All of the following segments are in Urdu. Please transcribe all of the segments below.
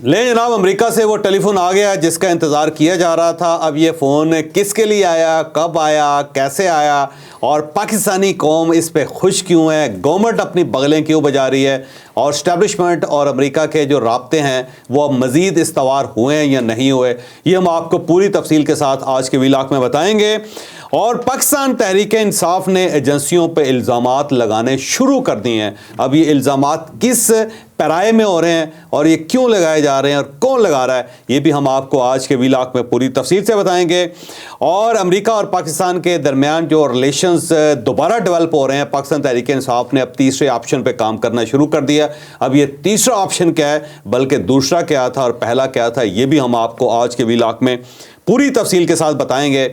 لے جناب، امریکہ سے وہ ٹیلی فون آ گیا جس کا انتظار کیا جا رہا تھا۔ اب یہ فون کس کے لیے آیا، کب آیا، کیسے آیا، اور پاکستانی قوم اس پہ خوش کیوں ہے، گورنمنٹ اپنی بغلیں کیوں بجا رہی ہے، اور اسٹیبلشمنٹ اور امریکہ کے جو رابطے ہیں وہ اب مزید استوار ہوئے ہیں یا نہیں ہوئے، یہ ہم آپ کو پوری تفصیل کے ساتھ آج کے ویلاگ میں بتائیں گے۔ اور پاکستان تحریک انصاف نے ایجنسیوں پہ الزامات لگانے شروع کر دیے ہیں۔ اب یہ الزامات کس پیرائے میں ہو رہے ہیں اور یہ کیوں لگائے جا رہے ہیں اور کون لگا رہا ہے، یہ بھی ہم آپ کو آج کے ویلاگ میں پوری تفصیل سے بتائیں گے۔ اور امریکہ اور پاکستان کے درمیان جو ریلیشنز دوبارہ ڈیولپ ہو رہے ہیں، پاکستان تحریک انصاف نے اب تیسرے آپشن پہ کام کرنا شروع کر دیا۔ اب یہ تیسرا آپشن کیا ہے، بلکہ دوسرا کیا تھا اور پہلا کیا تھا، یہ بھی ہم آپ کو آج کے ویلاگ میں پوری تفصیل کے ساتھ بتائیں گے۔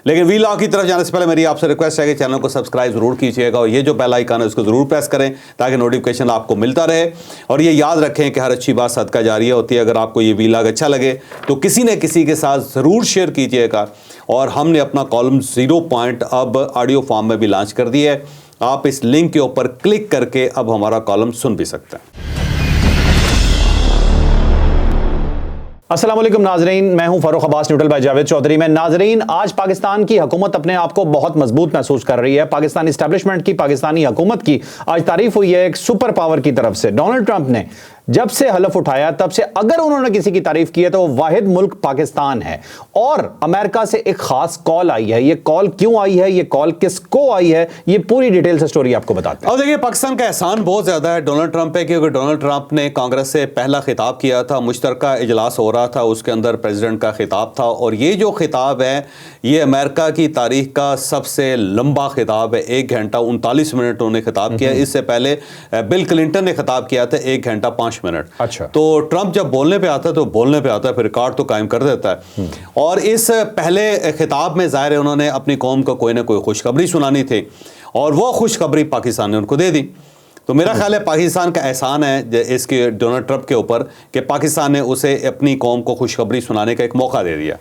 لیکن ویلاگ کی طرف جانے سے پہلے میری آپ سے ریکویسٹ ہے کہ چینل کو سبسکرائب ضرور کیجیے گا، اور یہ جو بیل آئیکن ہے اس کو ضرور پریس کریں تاکہ نوٹیفیکیشن آپ کو ملتا رہے۔ اور یہ یاد رکھیں کہ ہر اچھی بات صدقہ جاریہ ہوتی ہے۔ اگر آپ کو یہ ویلاگ اچھا لگے تو کسی نہ کسی کے ساتھ ضرور شیئر کیجیے گا۔ اور ہم نے اپنا کالم 0 پوائنٹ اب آڈیو فارم میں بھی لانچ کر دی ہے، آپ اس لنک کے اوپر کلک کر کے اب ہمارا کالم سن بھی سکتے ہیں۔ السلام علیکم ناظرین، میں ہوں فاروق عباس نیوٹرل بائی جاوید چودھری میں۔ ناظرین، آج پاکستان کی حکومت اپنے آپ کو بہت مضبوط محسوس کر رہی ہے۔ پاکستانی اسٹیبلشمنٹ کی، پاکستانی حکومت کی آج تعریف ہوئی ہے ایک سپر پاور کی طرف سے۔ ڈونلڈ ٹرمپ نے جب سے حلف اٹھایا تب سے اگر انہوں نے کسی کی تعریف کی ہے تو وہ واحد ملک پاکستان ہے۔ اور امریکہ سے ایک خاص کال آئی ہے۔ یہ کال کیوں آئی ہے، یہ کال کس کو آئی ہے، یہ پوری ڈیٹیل سے سٹوری آپ کو بتاتے ہیں۔ اور دیکھیے، پاکستان کا احسان بہت زیادہ ہے ڈونلڈ ٹرمپ پہ، کیونکہ ڈونلڈ ٹرمپ نے کانگریس سے پہلا خطاب کیا تھا، مشترکہ اجلاس ہو رہا تھا، اس کے اندر پریزیڈنٹ کا خطاب تھا، اور یہ جو خطاب ہے یہ امریکہ کی تاریخ کا سب سے لمبا خطاب ہے۔ 1 گھنٹہ 39 منٹ انہوں نے خطاب کیا۔ اس سے پہلے بل کلنٹن نے خطاب کیا تھا 1 گھنٹہ 5 منٹ۔ اچھا، تو ٹرمپ جب بولنے پہ آتا ہے تو بولنے پہ آتا ہے، پھر ریکارڈ تو قائم کر دیتا ہے۔ اور اس پہلے خطاب میں ظاہر ہے انہوں نے اپنی قوم کو کوئی نہ کوئی خوشخبری سنانی تھی، اور وہ خوشخبری پاکستان نے ان کو دے دی۔ تو میرا خیال ہے پاکستان کا احسان ہے اس کے ڈونلڈ ٹرمپ کے اوپر کہ پاکستان نے اسے اپنی قوم کو خوشخبری سنانے کا ایک موقع دے دیا۔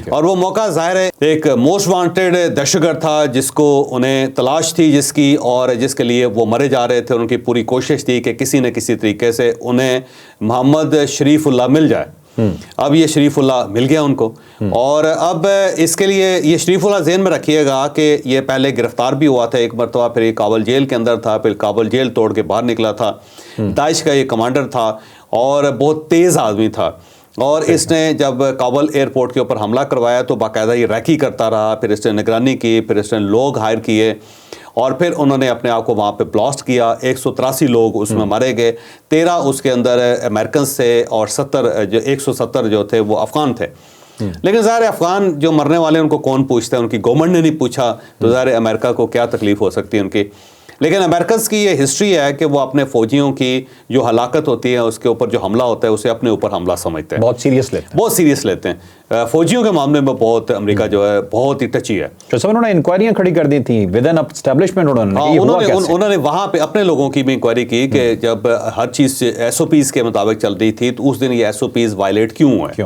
اور وہ موقع ظاہر ہے ایک موسٹ وانٹیڈ دہشت گرد تھا جس کو انہیں تلاش تھی، جس کی اور جس کے لیے وہ مرے جا رہے تھے۔ ان کی پوری کوشش تھی کہ کسی نہ کسی طریقے سے انہیں محمد شریف اللہ مل جائے۔ اب یہ شریف اللہ مل گیا ان کو، اور اب اس کے لیے یہ شریف اللہ ذہن میں رکھیے گا کہ یہ پہلے گرفتار بھی ہوا تھا ایک مرتبہ، پھر یہ کابل جیل کے اندر تھا، پھر کابل جیل توڑ کے باہر نکلا تھا۔ داعش کا یہ کمانڈر تھا اور بہت تیز آدمی تھا، اور اس نے جب کابل ایئرپورٹ کے اوپر حملہ کروایا تو باقاعدہ یہ ریکی کرتا رہا، پھر اس نے نگرانی کی، پھر اس نے لوگ ہائر کیے، اور پھر انہوں نے اپنے آپ کو وہاں پہ بلاسٹ کیا۔ 183 لوگ اس میں مارے گئے، 13 اس کے اندر امریکنز تھے، اور 170 جو تھے وہ افغان تھے۔ لیکن ظاہر افغان جو مرنے والے ان کو کون پوچھتا ہے، ان کی گورنمنٹ نے نہیں پوچھا، تو ظاہر امریکہ کو کیا تکلیف ہو سکتی ہے ان کی۔ لیکن امریکنز کی یہ ہسٹری ہے کہ وہ اپنے فوجیوں کی جو ہلاکت ہوتی ہے اس کے اوپر جو حملہ ہوتا ہے اسے اپنے اوپر حملہ سمجھتے ہیں، بہت سیریس لیتے ہیں۔ فوجیوں کے معاملے میں بہت امریکہ جو ہے بہت ہی ٹچی ہے۔ تو سب انہوں نے انکوائریاں کھڑی کر دی تھیں ود ان اسٹیبلشمنٹ، انہوں نے وہاں پہ اپنے لوگوں کی بھی انکوائری کی کہ جب ہر چیز SOPs کے مطابق چل رہی تھی تو اس دن یہ SOPs وائلیٹ کیوں ہوئے،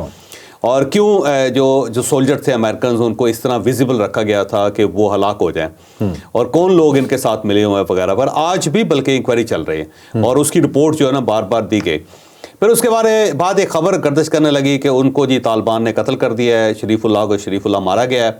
اور کیوں جو سولجر تھے امریکنز ان کو اس طرح ویزیبل رکھا گیا تھا کہ وہ ہلاک ہو جائیں، اور کون لوگ ان کے ساتھ ملے ہوئے ہیں وغیرہ پر آج بھی بلکہ انکوائری چل رہی ہے، اور اس کی رپورٹ جو ہے نا بار بار دی گئی۔ پھر اس کے بعد ایک خبر گردش کرنے لگی کہ ان کو جی طالبان نے قتل کر دیا ہے، شریف اللہ کو شریف اللہ مارا گیا ہے،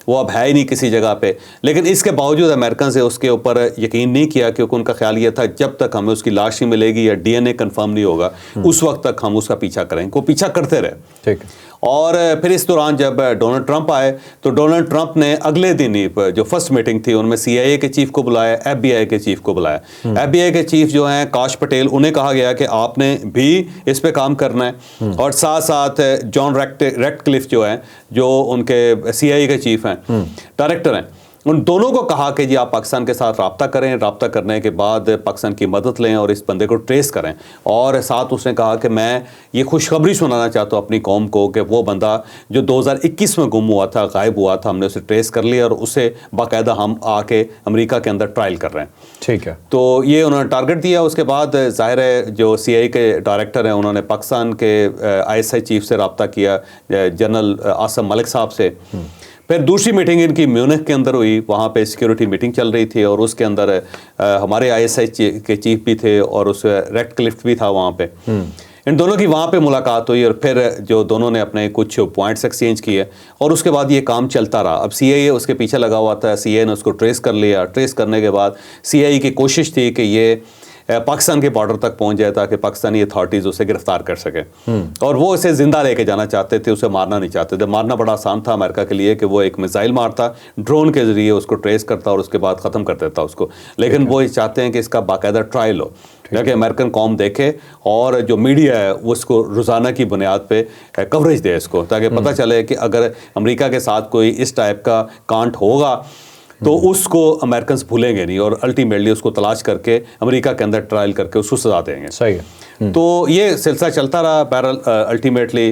وہ اب ہے ہی نہیں کسی جگہ پہ۔ لیکن اس کے باوجود امریکن سے اس کے اوپر یقین نہیں کیا، کیونکہ ان کا خیال یہ تھا جب تک ہمیں اس کی لاش نہیں ملے گی یا DNA کنفرم نہیں ہوگا اس وقت تک ہم اس کا پیچھا کریں گے۔ وہ پیچھا کرتے رہے۔ اور پھر اس دوران جب ڈونلڈ ٹرمپ آئے تو ڈونلڈ ٹرمپ نے اگلے دن ہی جو فرسٹ میٹنگ تھی ان میں CIA کے چیف کو بلایا، FBI کے چیف کو بلایا۔ FBI کے چیف جو ہیں کاش پٹیل، انہیں کہا گیا کہ آپ نے بھی اس پہ کام کرنا ہے، اور ساتھ ساتھ جان ریٹ کلف جو ہیں جو ان کے CIA کے چیف ہیں، ڈائریکٹر ہیں، ان دونوں کو کہا کہ جی آپ پاکستان کے ساتھ رابطہ کریں، رابطہ کرنے کے بعد پاکستان کی مدد لیں اور اس بندے کو ٹریس کریں۔ اور ساتھ اس نے کہا کہ میں یہ خوشخبری سنانا چاہتا ہوں اپنی قوم کو کہ وہ بندہ جو 2021 میں گم ہوا تھا، غائب ہوا تھا، ہم نے اسے ٹریس کر لیا، اور اسے باقاعدہ ہم آ کے امریکہ کے اندر ٹرائل کر رہے ہیں۔ ٹھیک ہے، تو یہ انہوں نے ٹارگٹ دیا۔ اس کے بعد ظاہر ہے جو CIA کے ڈائریکٹر ہیں انہوں نے پاکستان کے ISI چیف سے رابطہ کیا، جنرل عاصم ملک صاحب سے۔ پھر دوسری میٹنگ ان کی میونخ کے اندر ہوئی، وہاں پہ سیکیورٹی میٹنگ چل رہی تھی، اور اس کے اندر ہمارے ISI کے چیف بھی تھے، اور اس ریڈ کلف بھی تھا وہاں پہ۔ ان دونوں کی وہاں پہ ملاقات ہوئی اور پھر جو دونوں نے اپنے کچھ پوائنٹس ایکسچینج کیے اور اس کے بعد یہ کام چلتا رہا. اب سی آئی اے اس کے پیچھے لگا ہوا تھا, سی آئی اے نے اس کو ٹریس کر لیا. ٹریس کرنے کے بعد سی آئی اے کی کوشش تھی کہ یہ پاکستان کے بارڈر تک پہنچ جائے تاکہ پاکستانی اتھارٹیز اسے گرفتار کر سکے, اور وہ اسے زندہ لے کے جانا چاہتے تھے, اسے مارنا نہیں چاہتے تھے. مارنا بڑا آسان تھا امریکہ کے لیے کہ وہ ایک میزائل مارتا, ڈرون کے ذریعے اس کو ٹریس کرتا اور اس کے بعد ختم کر دیتا اس کو. لیکن وہ یہ چاہتے ہیں کہ اس کا باقاعدہ ٹرائل ہو, تاکہ امریکن قوم دیکھے اور جو میڈیا ہے وہ اس کو روزانہ کی بنیاد پہ کوریج دے اس کو, تاکہ پتہ چلے کہ اگر امریکہ کے ساتھ کوئی اس ٹائپ کا کانٹ ہوگا تو اس کو امریکنز بھولیں گے نہیں, اور الٹیمیٹلی اس کو تلاش کر کے امریکہ کے اندر ٹرائل کر کے اس کو سزا دیں گے. صحیح ہے. تو یہ سلسلہ چلتا رہا. بہرحال الٹیمیٹلی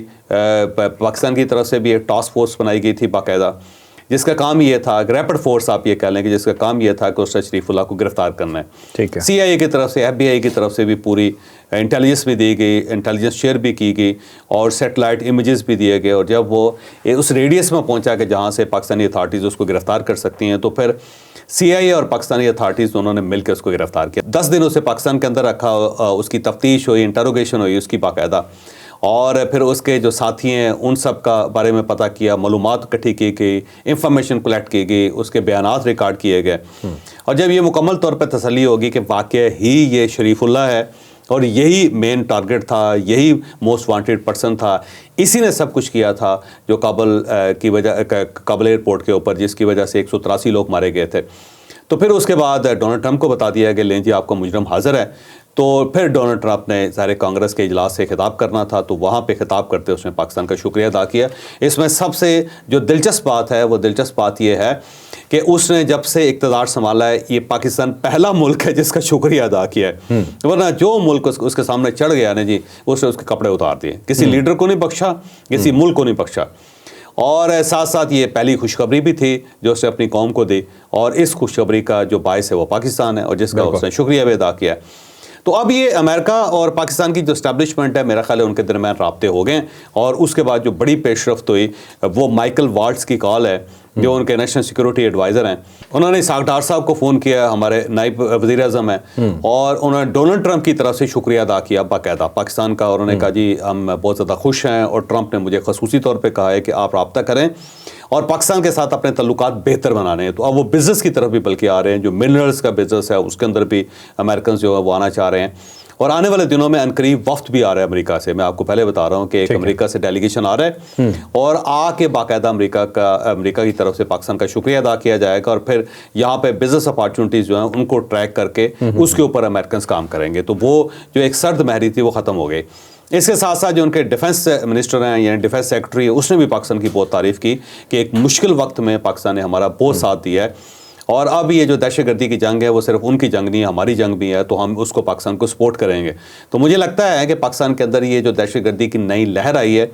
پاکستان کی طرف سے بھی ایک ٹاسک فورس بنائی گئی تھی باقاعدہ, جس کا کام یہ تھا, ریپڈ فورس آپ یہ کہہ لیں کہ جس کا کام یہ تھا کہ اسرا شریف اللہ کو گرفتار کرنا ہے. ٹھیک ہے. سی آئی اے کی طرف سے, ایف بی آئی کی طرف سے بھی پوری انٹیلیجنس بھی دی گئی, انٹیلیجنس شیئر بھی کی گئی اور سیٹلائٹ امیجز بھی دیے گئے. اور جب وہ اس ریڈیس میں پہنچا کہ جہاں سے پاکستانی اتھارٹیز اس کو گرفتار کر سکتی ہیں, تو پھر سی آئی اے اور پاکستانی اتھارٹیز دونوں نے مل کے اس کو گرفتار کیا. 10 دن اسے پاکستان کے اندر رکھا, اس کی تفتیش ہوئی, انٹروگیشن ہوئی اس کی باقاعدہ, اور پھر اس کے جو ساتھی ہیں ان سب کا بارے میں پتہ کیا, معلومات اکٹھی کی گئی, انفارمیشن کلیکٹ کی گئی, اس کے بیانات ریکارڈ کیے گئے. اور جب یہ مکمل طور پہ تسلی ہوگی کہ واقع ہی یہ شریف اللہ ہے اور یہی مین ٹارگٹ تھا, یہی موسٹ وانٹیڈ پرسن تھا, اسی نے سب کچھ کیا تھا جو کابل کی وجہ کابل ایئرپورٹ کے اوپر جس کی وجہ سے 183 لوگ مارے گئے تھے, تو پھر اس کے بعد ڈونلڈ ٹرمپ کو بتا دیا کہ لیں جی آپ کا مجرم حاضر ہے. تو پھر ڈونلڈ ٹرمپ نے ظاہر کانگریس کے اجلاس سے خطاب کرنا تھا, تو وہاں پہ خطاب کرتے اس نے پاکستان کا شکریہ ادا کیا. اس میں سب سے جو دلچسپ بات ہے وہ دلچسپ بات یہ ہے کہ اس نے جب سے اقتدار سنبھالا ہے یہ پاکستان پہلا ملک ہے جس کا شکریہ ادا کیا ہے, ورنہ جو ملک اس کے سامنے چڑھ گیا نا جی اس نے اس کے کپڑے اتار دیے. کسی لیڈر کو نہیں بخشا, کسی ملک کو نہیں بخشا. اور ساتھ ساتھ یہ پہلی خوشخبری بھی تھی جو اس نے اپنی قوم کو دی, اور اس خوشخبری کا جو باعث ہے وہ پاکستان ہے اور جس کا اس نے شکریہ بھی ادا کیا. تو اب یہ امریکہ اور پاکستان کی جو اسٹیبلشمنٹ ہے میرا خیال ہے ان کے درمیان رابطے ہو گئے, اور اس کے بعد جو بڑی پیش رفت ہوئی وہ مائیکل والٹز کی کال ہے جو ان کے نیشنل سیکورٹی ایڈوائزر ہیں. انہوں نے اسحاق ڈار صاحب کو فون کیا, ہمارے نائب وزیر اعظم ہیں, اور انہوں نے ڈونلڈ ٹرمپ کی طرف سے شکریہ ادا کیا باقاعدہ پاکستان کا, اور انہوں نے کہا جی ہم بہت زیادہ خوش ہیں, اور ٹرمپ نے مجھے خصوصی طور پہ کہا ہے کہ آپ رابطہ کریں اور پاکستان کے ساتھ اپنے تعلقات بہتر بنانے ہیں. تو اب وہ بزنس کی طرف بھی بلکہ آ رہے ہیں, جو منرلز کا بزنس ہے اس کے اندر بھی امریکنز جو ہے وہ آنا چاہ رہے ہیں, اور آنے والے دنوں میں عنقریب وفد بھی آ رہا ہے امریکہ سے. میں آپ کو پہلے بتا رہا ہوں کہ ایک امریکہ سے ڈیلیگیشن آ رہا ہے, اور آ کے باقاعدہ امریکہ کی طرف سے پاکستان کا شکریہ ادا کیا جائے گا, اور پھر یہاں پہ بزنس اپارچونیٹیز جو ہیں ان کو ٹریک کر کے اس کے اوپر امریکنز کام کریں گے. تو وہ جو ایک سرد مہری تھی وہ ختم ہو گئی. اس کے ساتھ ساتھ جو ان کے ڈیفنس منسٹر ہیں یعنی ڈیفنس سیکرٹری, اس نے بھی پاکستان کی بہت تعریف کی کہ ایک مشکل وقت میں پاکستان نے ہمارا بہت ساتھ دیا ہے, اور اب یہ جو دہشت گردی کی جنگ ہے وہ صرف ان کی جنگ نہیں ہے, ہماری جنگ بھی ہے, تو ہم اس کو پاکستان کو سپورٹ کریں گے. تو مجھے لگتا ہے کہ پاکستان کے اندر یہ جو دہشت گردی کی نئی لہر آئی ہے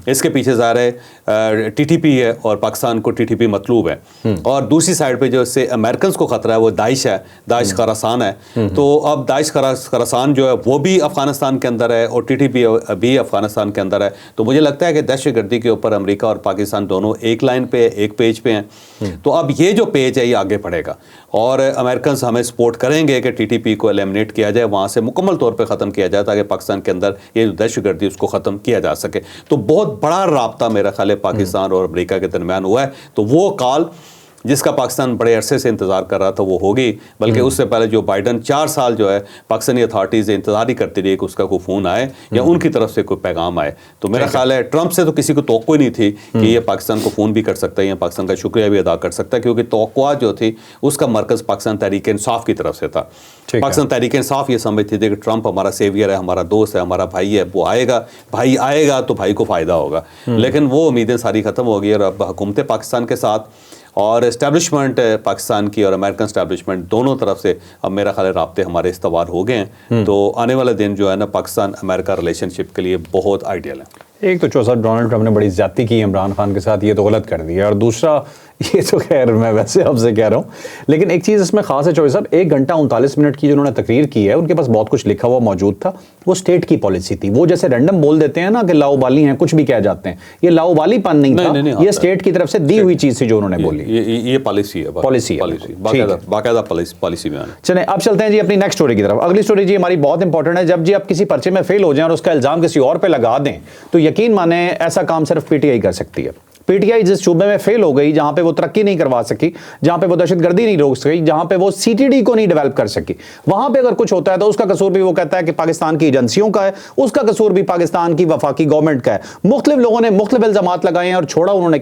اس کے پیچھے ظاہر ہے ٹی ٹی پی ہے, اور پاکستان کو ٹی ٹی پی مطلوب ہے, اور دوسری سائڈ پہ جو اس سے امریکنز کو خطرہ ہے وہ داعش ہے, داعش خراسان ہے. تو اب داعش خراسان جو ہے وہ بھی افغانستان کے اندر ہے اور ٹی ٹی پی بھی افغانستان کے اندر ہے. تو مجھے لگتا ہے کہ دہشت گردی کے اوپر امریکہ اور پاکستان دونوں ایک لائن پہ, ایک پیج پہ ہیں. تو اب یہ جو پیج ہے یہ آگے بڑھے گا, اور امریکنز ہمیں سپورٹ کریں گے کہ ٹی ٹی پی کو ایلیمنیٹ کیا جائے, وہاں سے مکمل طور پہ ختم کیا جائے, تاکہ پاکستان کے اندر یہ جو دہشت گردی اس کو ختم کیا جا سکے. تو بہت بڑا رابطہ میرا خیال ہے پاکستان اور امریکہ کے درمیان ہوا ہے. تو وہ کال جس کا پاکستان بڑے عرصے سے انتظار کر رہا تھا وہ ہوگی, بلکہ اس سے پہلے جو بائیڈن 4 سال جو ہے پاکستانی اتھارٹیز انتظار ہی کرتی رہی کہ اس کا کوئی فون آئے یا ان کی طرف سے کوئی پیغام آئے. تو میرا خیال ہے ٹرمپ سے تو کسی کو توقع ہی نہیں تھی کہ یہ پاکستان کو فون بھی کر سکتا ہے یا پاکستان کا شکریہ بھی ادا کر سکتا ہے, کیونکہ توقعات جو تھی اس کا مرکز پاکستان تحریک انصاف کی طرف سے تھا. پاکستان تحریک انصاف یہ سمجھتی تھی کہ ٹرمپ ہمارا سیویئر ہے, ہمارا دوست ہے, ہمارا بھائی ہے, وہ آئے گا, بھائی آئے گا تو بھائی کو فائدہ ہوگا. لیکن وہ امیدیں ساری ختم ہو گئی, اور اب حکومت پاکستان کے ساتھ اور اسٹیبلشمنٹ پاکستان کی اور امریکن اسٹیبلشمنٹ دونوں طرف سے اب میرا خیال ہے رابطے ہمارے استوار ہو گئے ہیں. تو آنے والے دن جو ہے نا پاکستان امریکہ ریلیشن شپ کے لیے بہت آئیڈیل ہیں. ایک تو چوسا ڈونلڈ ٹرمپ نے بڑی زیادتی کی عمران خان کے ساتھ, یہ تو غلط کر دیا, اور دوسرا یہ تو خیر میں ویسے آپ سے کہہ رہا ہوں, لیکن ایک چیز اس میں خاص ہے چوہے صاحب, 1 گھنٹہ 39 منٹ کی جو انہوں نے تقریر کی ہے, ان کے پاس بہت کچھ لکھا ہوا موجود تھا. وہ اسٹیٹ کی پالیسی تھی. وہ جیسے رینڈم بول دیتے ہیں نا کہ لاؤبالی ہیں, کچھ بھی کہہ جاتے ہیں, یہ لاؤبالی پن نہیں تھا, یہ اسٹیٹ کی طرف سے دی ہوئی چیز تھی جو انہوں نے بولی. یہ پالیسی ہے, باقاعدہ پالیسی میں. چلیں اب چلتے ہیں جی اپنی نیکسٹ اسٹوری کی طرف. اگلی اسٹوری جی ہماری بہت انپورٹنٹ ہے. جب جی آپ کسی پرچے میں فیل ہو جائیں اور اس کا الزام کسی اور پہ لگا دیں تو یقین مانیں ایسا کام صرف پی ٹی آئی کر سکتی ہے. پی ٹی آئی جس شعبے میں فیل ہو گئی, جہاں پہ وہ ترقی نہیں کروا سکی, جہاں پہ وہ دہشت گردی نہیں روک سکی, جہاں پہ وہ سی ٹی ڈی کو نہیں ڈیولپ کر سکی, وہاں پہ اگر کچھ ہوتا ہے تو اس کا قصور بھی وہ کہتا ہے کہ پاکستان کی ایجنسیوں کا ہے, اس کا قصور بھی پاکستان کی وفاقی گورنمنٹ کا ہے. مختلف لوگوں نے مختلف الزامات لگائے ہیں اور چھوڑا انہوں نے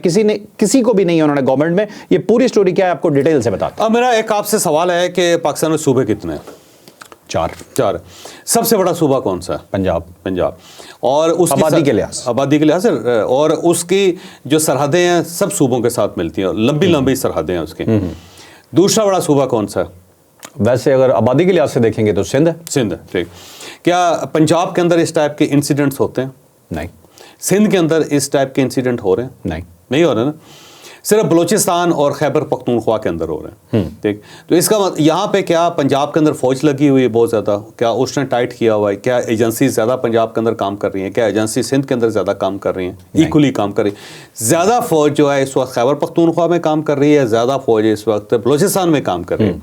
کسی کو بھی نہیں انہوں نے گورنمنٹ میں. یہ پوری اسٹوری کیا ہے آپ کو ڈیٹیل سے بتاتا ہوں. اب میرا ایک آپ سے سوال ہے کہ پاکستان میں صوبے کتنے ہیں؟ 4. سب سے بڑا صوبہ کون سا ہے؟ پنجاب. اور اس آبادی کے لحاظ سے, اور اس کی جو سرحدیں ہیں سب صوبوں کے ساتھ ملتی ہیں, لمبی سرحدیں ہیں اس کی. دوسرا بڑا صوبہ کون سا ہے؟ ویسے اگر آبادی کے لحاظ سے دیکھیں گے تو سندھ ہے. ٹھیک. کیا پنجاب کے اندر اس ٹائپ کے انسیڈنٹس ہوتے ہیں؟ نہیں. سندھ کے اندر اس ٹائپ کے انسیڈنٹ ہو رہے ہیں؟ نہیں ہو رہے نا. صرف بلوچستان اور خیبر پختونخوا کے اندر ہو رہے ہیں. ٹھیک. تو اس کا یہاں پہ کیا پنجاب کے اندر فوج لگی ہوئی ہے بہت زیادہ, کیا اس نے ٹائٹ کیا ہوا ہے, کیا ایجنسی زیادہ پنجاب کے اندر کام کر رہی ہیں, کیا ایجنسی سندھ کے اندر زیادہ کام کر رہی ہیں؟ ایکولی کام کر رہی ہیں. زیادہ فوج جو ہے اس وقت خیبر پختونخوا میں کام کر رہی ہے, زیادہ فوج اس وقت بلوچستان میں کام کر رہی ہے.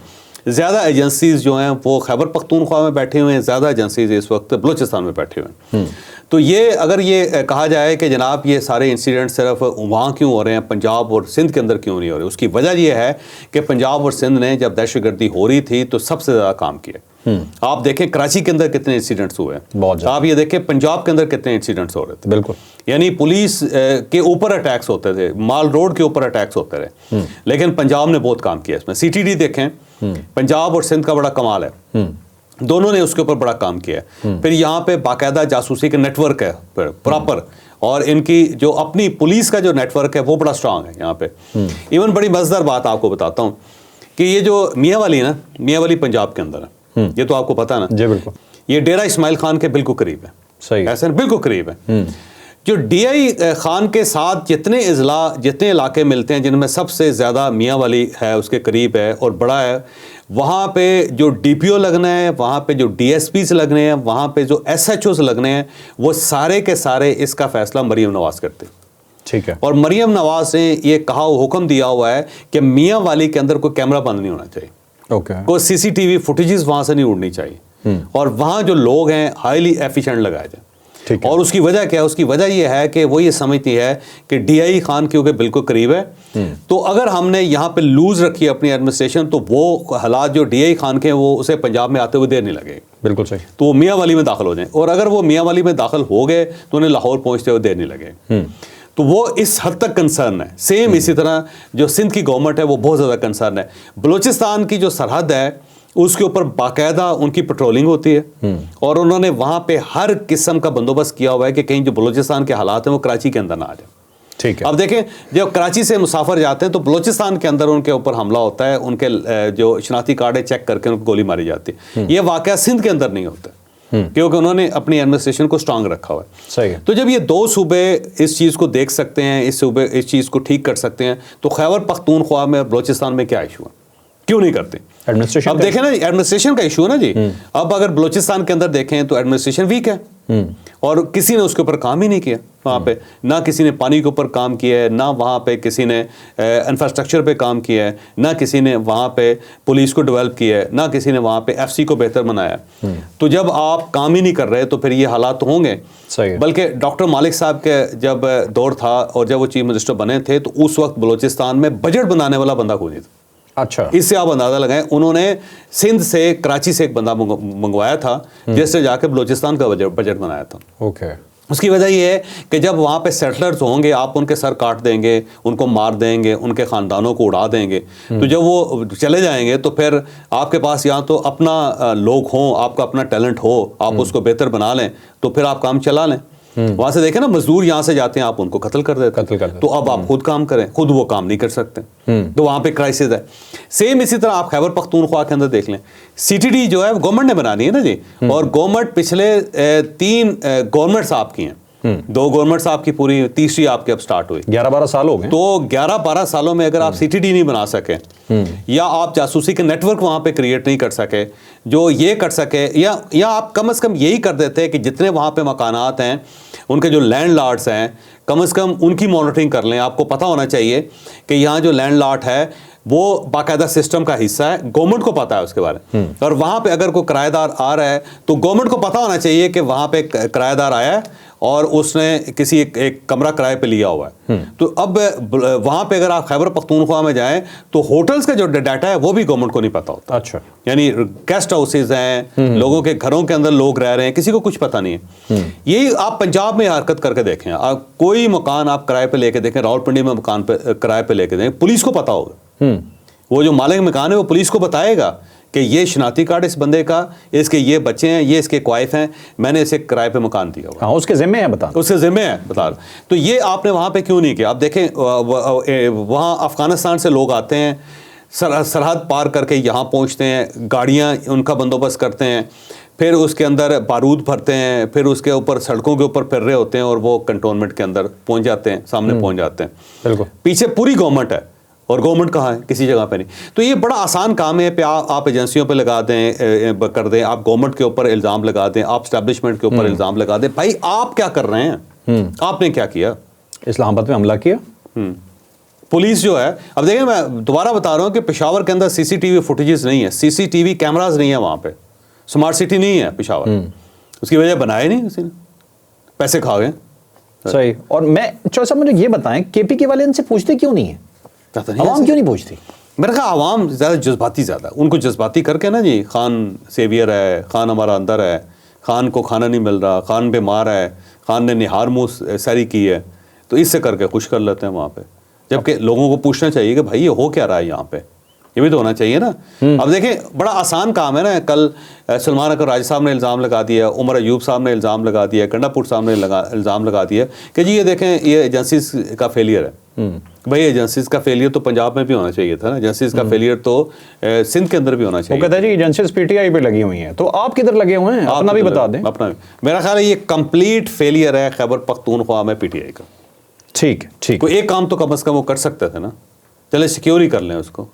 زیادہ ایجنسیز جو ہیں وہ خیبر پختونخوا میں بیٹھے ہوئے ہیں, زیادہ ایجنسیز اس وقت بلوچستان میں بیٹھے ہوئے ہیں. تو یہ اگر یہ کہا جائے کہ جناب یہ سارے انسیڈنٹ صرف وہاں کیوں ہو رہے ہیں, پنجاب اور سندھ کے اندر کیوں نہیں ہو رہے, اس کی وجہ یہ ہے کہ پنجاب اور سندھ نے جب دہشت گردی ہو رہی تھی تو سب سے زیادہ کام کیا. آپ دیکھیں کراچی کے اندر کتنے انسیڈنٹس ہوئے ہیں, آپ یہ دیکھیں پنجاب کے اندر کتنے انسیڈنٹس ہو رہے تھے. بالکل. یعنی پولیس کے اوپر اٹیکس ہوتے تھے, مال روڈ کے اوپر اٹیکس ہوتے رہے, لیکن پنجاب نے بہت کام کیا اس میں. سی ٹی ڈی دیکھیں, پنجاب اور سندھ کا بڑا کمال ہے, دونوں نے اس کے اوپر بڑا کام کیا ہے. پھر یہاں پہ باقاعدہ جاسوسی کا نیٹ ورک ہے پراپر, اور ان کی جو اپنی پولیس کا جو نیٹ ورک ہے وہ بڑا اسٹرانگ ہے یہاں پہ. ایون بڑی مزیدار بات آپ کو بتاتا ہوں کہ یہ جو میاں والی نا, میاں والی پنجاب کے اندر ہے, یہ تو آپ کو پتا نا. جی بالکل. یہ ڈیرہ اسماعیل خان کے بالکل قریب ہے. صحیح. ایسا بالکل قریب ہے. جو ڈی آئی خان کے ساتھ جتنے اضلاع جتنے علاقے ملتے ہیں جن میں سب سے زیادہ میاں والی ہے اس کے قریب ہے اور بڑا ہے, وہاں پہ جو ڈی پی او لگنا ہے, وہاں پہ جو ڈی ایس پیز لگنے ہیں, وہاں پہ جو ایس ایچ اوز لگنے ہیں, وہ سارے کے سارے اس کا فیصلہ مریم نواز کرتے ہیں. ٹھیک ہے. اور مریم نواز نے یہ کہا حکم دیا ہوا ہے کہ میاں والی کے اندر کوئی کیمرہ بند نہیں ہونا چاہیے, کوئی سی سی ٹی وی فوٹیجز وہاں سے نہیں اڑنی چاہیے, اور وہاں جو لوگ ہیں ہائیلی ایفیشینٹ لگائے جائیں. اور اس کی وجہ کیا ہے؟ اس کی وجہ یہ ہے کہ وہ یہ سمجھتی ہے کہ ڈی آئی خان کیونکہ بالکل قریب ہے, تو اگر ہم نے یہاں پہ لوز رکھی اپنی ایڈمنسٹریشن تو وہ حالات جو ڈی آئی خان کے ہیں وہ اسے پنجاب میں آتے ہوئے دیر نہیں لگے. بالکل صحیح. تو وہ میاں والی میں داخل ہو جائیں, اور اگر وہ میاں والی میں داخل ہو گئے تو انہیں لاہور پہنچتے ہوئے دیر نہیں لگے. تو وہ اس حد تک کنسرن ہے. سیم اسی طرح جو سندھ کی گورنمنٹ ہے وہ بہت زیادہ کنسرن ہے. بلوچستان کی جو سرحد ہے اس کے اوپر باقاعدہ ان کی پٹرولنگ ہوتی ہے, اور انہوں نے وہاں پہ ہر قسم کا بندوبست کیا ہوا ہے کہ کہیں جو بلوچستان کے حالات ہیں وہ کراچی کے اندر نہ آ جائیں. ٹھیک ہے. اب دیکھیں جب کراچی سے مسافر جاتے ہیں تو بلوچستان کے اندر ان کے اوپر حملہ ہوتا ہے, ان کے جو شناختی کارڈ ہے چیک کر کے ان کو گولی ماری جاتی ہے. یہ واقعہ سندھ کے اندر نہیں ہوتا کیونکہ انہوں نے اپنی ایڈمنسٹریشن کو اسٹرانگ رکھا ہوا ہے. صحیح ہے. تو جب یہ دو صوبے اس چیز کو دیکھ سکتے ہیں, اس صوبے اس چیز کو ٹھیک کر سکتے ہیں, تو خیبر پختونخوا میں بلوچستان میں کیا ایشو ہے, کیوں نہیں کرتے؟ اب دیکھیں نا ایڈمنسٹریشن کا ایشو ہے نا جی. اب اگر بلوچستان کے اندر دیکھیں تو ایڈمنسٹریشن ویک ہے, اور کسی نے اس کے اوپر کام ہی نہیں کیا. وہاں پہ نہ کسی نے پانی کے اوپر کام کیا ہے, نہ وہاں پہ کسی نے انفراسٹرکچر پہ کام کیا ہے, نہ کسی نے وہاں پہ پولیس کو ڈیولپ کیا ہے, نہ کسی نے وہاں پہ ایف سی کو بہتر بنایا. تو جب آپ کام ہی نہیں کر رہے تو پھر یہ حالات ہوں گے. بلکہ ڈاکٹر مالک صاحب کے جب دور تھا اور جب وہ چیف منسٹر بنے تھے تو اس وقت بلوچستان میں بجٹ بنانے والا بندہ کوئی نہیں تھا. اچھا. اس سے آپ اندازہ لگائیں, انہوں نے سندھ سے کراچی سے ایک بندہ منگوایا تھا جس سے جا کے بلوچستان کا بجٹ بنایا تھا. اوکے. اس کی وجہ یہ ہے کہ جب وہاں پہ سیٹلرز ہوں گے آپ ان کے سر کاٹ دیں گے, ان کو مار دیں گے, ان کے خاندانوں کو اڑا دیں گے, تو جب وہ چلے جائیں گے تو پھر آپ کے پاس یا تو اپنا لوگ ہوں, آپ کا اپنا ٹیلنٹ ہو, آپ اس کو بہتر بنا لیں تو پھر آپ کام چلا لیں. وہاں سے دیکھیں نا مزدور یہاں سے جاتے ہیں, آپ ان کو قتل کر دیتے ہیں. تو اب آپ خود کام کریں, خود وہ کام نہیں کر سکتے, تو وہاں پہ کرائسس ہے. سیم اسی طرح آپ خیبر پختونخوا کے اندر دیکھ لیں, سی ٹی ڈی جو ہے گورنمنٹ نے بنانی ہے نا جی, اور گورنمنٹ پچھلے 3 گورنمنٹس آپ کی ہیں, 2 گورنمنٹس آپ کی پوری, تیسری آپ کی اب سٹارٹ ہوئی. 11-12 سال ہو گئے. تو 11-12 سالوں میں اگر آپ CTD نہیں بنا سکے یا آپ جاسوسی کے نیٹ ورک وہاں پہ کریٹ نہیں کر سکے جو یہ کر سکے, یا آپ کم از کم یہی کر دیتے کہ جتنے وہاں پہ مکانات ہیں ان کے جو لینڈ لارڈس ہیں کم از کم ان کی مانیٹرنگ کر لیں. آپ کو پتہ ہونا چاہیے کہ یہاں جو لینڈ لاٹ ہے وہ باقاعدہ سسٹم کا حصہ ہے, گورنمنٹ کو پتہ ہے اس کے بارے میں, اور وہاں پہ اگر کوئی کرایہ دار آ رہا ہے تو گورنمنٹ کو پتہ ہونا چاہیے کہ وہاں پہ کرایہ دار آیا ہے اور اس نے کسی ایک کمرہ کرائے پہ لیا ہوا ہے. تو اب وہاں پہ اگر آپ خیبر پختونخوا میں جائیں تو ہوٹلز کا جو ڈیٹا ہے وہ بھی گورنمنٹ کو نہیں پتہ ہوتا. اچھا, یعنی گیسٹ ہاؤسز ہیں, لوگوں کے گھروں کے اندر لوگ رہ رہے ہیں, کسی کو کچھ پتہ نہیں ہے. یہی آپ پنجاب میں حرکت کر کے دیکھیں, آپ کوئی مکان آپ کرائے پہ لے کے دیکھیں, راولپنڈی میں مکان پہ کرائے پہ لے کے دیکھیں, پولیس کو پتہ ہوگا. وہ جو مالک مکان ہے وہ پولیس کو بتائے گا کہ یہ شناختی کارڈ اس بندے کا, اس کے یہ بچے ہیں, یہ اس کے کوائف ہیں, میں نے اسے کرائے پہ مکان دیا ہوا. اس کے ذمے ہیں بتا, اس کے ذمے ہے بتا. تو یہ آپ نے وہاں پہ کیوں نہیں کیا؟ آپ دیکھیں وہاں افغانستان سے لوگ آتے ہیں, سرحد پار کر کے یہاں پہنچتے ہیں, گاڑیاں ان کا بندوبست کرتے ہیں, پھر اس کے اندر بارود بھرتے ہیں, پھر اس کے اوپر سڑکوں کے اوپر پھر رہے ہوتے ہیں اور وہ کنٹونمنٹ کے اندر پہنچ جاتے ہیں, سامنے پہنچ جاتے ہیں. بالکل پیچھے پوری گورنمنٹ ہے اور گورنمنٹ کہاں ہے؟ کسی جگہ پہ نہیں. تو یہ بڑا آسان کام ہے, آپ ایجنسیوں پہ لگا دیں, کر دیں, آپ گورنمنٹ کے اوپر الزام لگا دیں, آپ اسٹیبلشمنٹ کے اوپر الزام لگا دیں. بھائی آپ کیا کر رہے ہیں؟ آپ نے کیا کیا؟ اسلام آباد میں حملہ کیا. پولیس جو ہے, اب دیکھیں میں دوبارہ بتا رہا ہوں کہ پشاور کے اندر CCTV فوٹیجز نہیں ہے, CCTV کیمراز نہیں ہے وہاں پہ, اسمارٹ سٹی نہیں ہے پشاور. اس کی وجہ بنائے نہیں کسی نے, پیسے کھا گئے. صحیح. اور میں چوہدری صاحب مجھے یہ بتائیں KPK والے ان سے پوچھتے کیوں نہیں ہیں؟ عوام کیوں نہیں پوچھتی؟ میرا خیال عوام زیادہ جذباتی, زیادہ ان کو جذباتی کر کے نا, جی خان سیویئر ہے, خان ہمارا اندر ہے, خان کو کھانا نہیں مل رہا, خان بیمار ہے, خان نے نہار منہ ساری کی ہے, تو اس سے کر کے خوش کر لیتے ہیں وہاں پہ. جبکہ لوگوں کو پوچھنا چاہیے کہ بھائی یہ ہو کیا رہا ہے یہاں پہ, یہ بھی تو ہونا چاہیے نا. اب دیکھیں بڑا آسان کام ہے نا, کل سلمان اکر راج صاحب نے الزام لگا دیا, عمر ایوب صاحب نے الزام لگا دیا, کنڈا پور صاحب نے الزام لگا دیا کہ جی یہ دیکھیں یہ ایجنسیز کا فیلئر ہے. بھائی ایجنسیز کا فیلئر تو پنجاب میں بھی ہونا چاہیے تھا نا, ایجنسیز کا فیلئر تو سندھ کے اندر بھی ہونا چاہیے. وہ کہتا ہے جی ایجنسیز PTI پہ لگی ہوئی ہیں, تو آپ کدھر لگے ہوئے ہیں اپنا بھی بتا دیں. اپنا میرا خیال ہے یہ کمپلیٹ فیلئر ہے خیبر پختونخوا میں PTI کا. ٹھیک ٹھیک, کوئی ایک کام تو کم از کم وہ کر سکتے تھے نا, چلے سیکیور ہی کر لیں اس کو.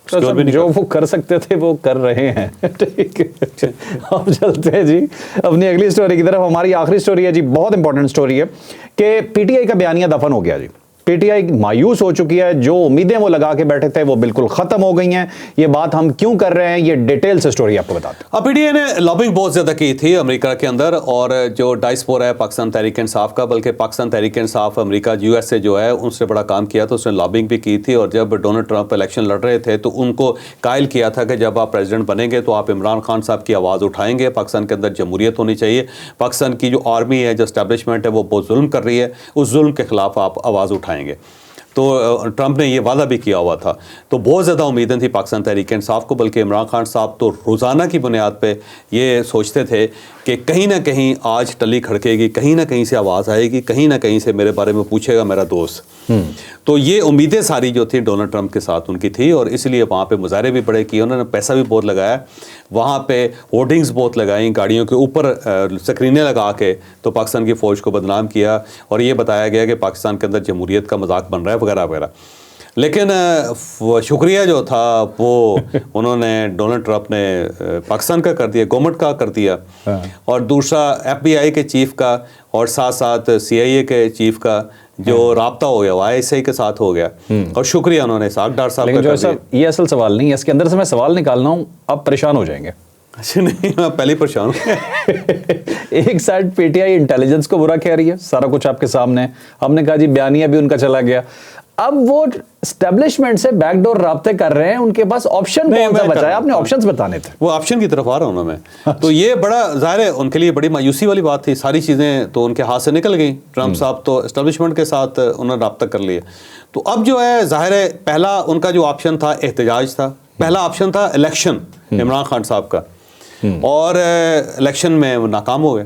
جو وہ کر سکتے تھے وہ کر رہے ہیں. ٹھیک ہے, اب چلتے ہیں جی اپنی اگلی سٹوری کی طرف. ہماری آخری سٹوری ہے جی, بہت امپورٹنٹ سٹوری ہے کہ PTI کا بیانیہ دفن ہو گیا جی. PTI مایوس ہو چکی ہے, جو امیدیں وہ لگا کے بیٹھے تھے وہ بالکل ختم ہو گئی ہیں. یہ بات ہم کیوں کر رہے ہیں, یہ ڈیٹیل سے سٹوری آپ کو بتاتے ہیں. PTI نے لابنگ بہت زیادہ کی تھی امریکہ کے اندر, اور جو ڈائسپورا ہے پاکستان تحریک انصاف کا, بلکہ پاکستان تحریک انصاف امریکہ USA جو ہے ان سے بڑا کام کیا, تو اس نے لابنگ بھی کی تھی. اور جب ڈونلڈ ٹرمپ الیکشن لڑ رہے تھے تو ان کو قائل کیا تھا کہ جب آپ پریزیڈنٹ بنیں گے تو آپ عمران خان صاحب کی آواز اٹھائیں گے, پاکستان کے اندر جمہوریت ہونی چاہیے, پاکستان کی جو آرمی ہے, جو اسٹیبلشمنٹ ہے وہ بہت ظلم کر رہی ہے, اس ظلم کے خلاف آپ آواز اٹھائیں گے. تو ٹرمپ نے یہ وعدہ بھی کیا ہوا تھا. تو بہت زیادہ امیدیں تھیں پاکستان تحریک انصاف کو, بلکہ عمران خان صاحب تو روزانہ کی بنیاد پہ یہ سوچتے تھے کہ کہیں نہ کہیں آج ٹلی کھڑکے گی, کہیں نہ کہیں سے آواز آئے گی, کہیں نہ کہیں سے میرے بارے میں پوچھے گا میرا دوست. تو یہ امیدیں ساری جو تھیں ڈونلڈ ٹرمپ کے ساتھ ان کی تھی, اور اس لیے وہاں پہ مظاہرے بھی بڑے کیے, انہوں نے پیسہ بھی بہت لگایا, وہاں پہ ہورڈنگز بہت لگائیں, گاڑیوں کے اوپر سکرینیں لگا کے تو پاکستان کی فوج کو بدنام کیا, اور یہ بتایا گیا کہ پاکستان کے اندر جمہوریت کا مذاق بن رہا ہے وغیرہ وغیرہ. لیکن شکریہ جو تھا وہ انہوں نے ڈونلڈ ٹرمپ نے پاکستان کا کر دیا, گورنمنٹ کا کر دیا, اور دوسرا FBI کے چیف کا, اور ساتھ ساتھ CIA کے چیف کا جو رابطہ ہو گیا وہ ISI کے ساتھ ہو گیا, اور شکریہ انہوں نے اسحاق ڈار صاحب کا کر دیا. یہ اصل سوال نہیں ہے, اس کے اندر سے میں سوال نکالنا ہوں, آپ پریشان ہو جائیں گے. اچھا نہیں, میں پہلے پریشان ہوں. ایک سائڈ PTI انٹیلیجنس کو برا کہہ رہی ہے, سارا کچھ آپ کے سامنے, ہم نے کہا جی بیانیہ بھی ان کا چلا گیا. اب وہ اسٹیبلشمنٹ سے بیک ڈور رابطے کر رہے ہیں, ان کے پاس آپشن کون سا بچا ہے؟ آپ نے آپشنز بتانے تھے. وہ آپشن کی طرف آ رہا ہوں میں. تو یہ بڑا ظاہر ہے ان کے لیے بڑی مایوسی والی بات تھی, ساری چیزیں تو ان کے ہاتھ سے نکل گئیں. ٹرمپ صاحب تو اسٹیبلشمنٹ کے ساتھ انہوں نے رابطہ کر لیا. تو اب جو ہے ظاہر ہے پہلا ان کا جو آپشن تھا احتجاج تھا, پہلا آپشن تھا الیکشن عمران خان صاحب کا, اور الیکشن میں ناکام ہو گئے,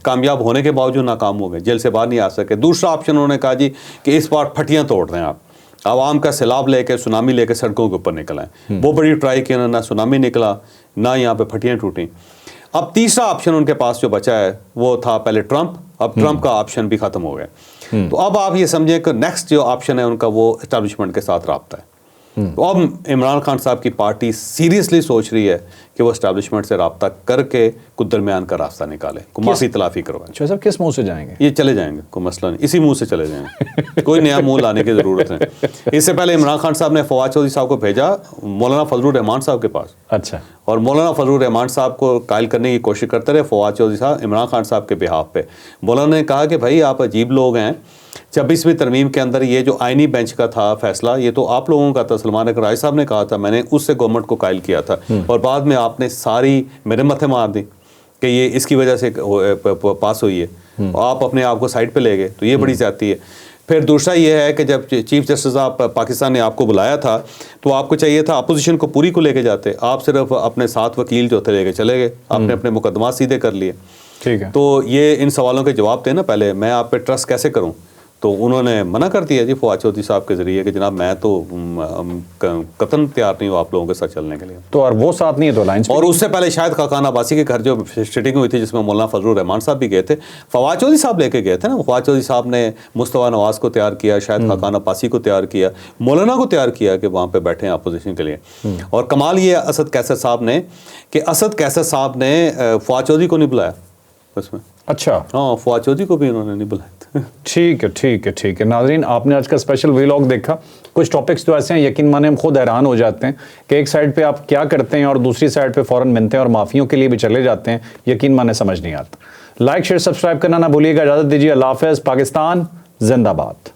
کامیاب ہونے کے باوجود ناکام ہو گئے, جیل سے باہر نہیں آ سکے. دوسرا آپشن انہوں نے کہا جی کہ اس بار پھٹیاں توڑ رہے ہیں آپ, عوام کا سیلاب لے کے, سونامی لے کے سڑکوں کے اوپر نکل آئے. وہ بڑی ٹرائی کی, نہ سونامی نکلا نہ یہاں پہ پھٹیاں ٹوٹیں. اب تیسرا آپشن ان کے پاس جو بچا ہے وہ تھا پہلے ٹرمپ, اب ٹرمپ کا آپشن بھی ختم ہو گیا. تو اب آپ یہ سمجھیں کہ نیکسٹ جو آپشن ہے ان کا وہ اسٹیبلشمنٹ کے ساتھ رابطہ ہے. تو اب عمران خان صاحب کی پارٹی سیریسلی سوچ رہی ہے کہ وہ اسٹیبلشمنٹ سے رابطہ کر کے کچھ درمیان کا راستہ نکالے, کوئی معافی تلافی کروائے. شاہ صاحب کس منہ سے جائیں گے؟ یہ چلے جائیں گے, کوئی مسئلہ نہیں, اسی منہ سے چلے جائیں گے, کوئی نیا منہ لانے کی ضرورت ہے. اس سے پہلے عمران خان صاحب نے فواد چودھری صاحب کو بھیجا مولانا فضل الرحمان صاحب کے پاس. اچھا. اور مولانا فضل الرحمان صاحب کو قائل کرنے کی کوشش کرتے رہے فواد چودھری صاحب عمران خان صاحب کے بہاف پہ. مولانا نے کہا کہ بھائی آپ عجیب لوگ ہیں, 26ویں ترمیم کے اندر یہ جو آئینی بینچ کا تھا فیصلہ یہ تو آپ لوگوں کا تھا, سلمان اکرم رائے صاحب نے کہا تھا, میں نے اس سے گورنمنٹ کو قائل کیا تھا, اور بعد میں آپ نے ساری میرے ماتھے مار دی کہ یہ اس کی وجہ سے پاس ہوئی ہے, آپ اپنے آپ کو سائڈ پہ لے گئے, تو یہ بڑی زیادتی ہے. پھر دوسرا یہ ہے کہ جب چیف جسٹس آف پاکستان نے آپ کو بلایا تھا تو آپ کو چاہیے تھا اپوزیشن کو پوری کو لے کے جاتے, آپ صرف اپنے ساتھ وکیل جو تھے لے کے چلے گئے, آپ نے اپنے مقدمات سیدھے کر لیے. ٹھیک ہے. تو یہ ان سوالوں کے جواب دیں نا پہلے, میں آپ پہ ٹرسٹ کیسے کروں. تو انہوں نے منع کر دیا جی فواد چودھری صاحب کے ذریعے کہ جناب میں تو قطعاً تیار نہیں ہوں آپ لوگوں کے ساتھ چلنے کے لیے. تو اور وہ ساتھ نہیں ہے تو لائنس. اور اس سے پہلے شاید خاقان عباسی کے گھر جو سٹنگ ہوئی تھی جس میں مولانا فضل الرحمان صاحب بھی گئے تھے, فواد چودھری صاحب لے کے گئے تھے نا. فواد چودھری صاحب نے مصطفیٰ نواز کو تیار کیا, شاید خاقان عباسی کو تیار کیا, مولانا کو تیار کیا کہ وہاں پہ بیٹھے ہیں اپوزیشن کے لیے. اور کمال یہ اسد کیسر صاحب نے کہ اسد کیسر صاحب نے فواد چودھری کو نہیں بلایا اس میں. اچھا. ہاں, فواد چودھری کو بھی انہوں نے نہیں بلایا. ٹھیک ہے ٹھیک ہے ٹھیک ہے. ناظرین آپ نے آج کا اسپیشل ویلاگ دیکھا. کچھ ٹاپکس تو ایسے ہیں یقین مانے ہم خود حیران ہو جاتے ہیں کہ ایک سائڈ پہ آپ کیا کرتے ہیں اور دوسری سائڈ پہ فوراً ملتے ہیں اور معافیوں کے لیے بھی چلے جاتے ہیں, یقین مانے سمجھ نہیں آتا. لائک شیئر سبسکرائب کرنا نہ بھولیے گا. اجازت دیجیے, اللہ حافظ. پاکستان زندہ باد.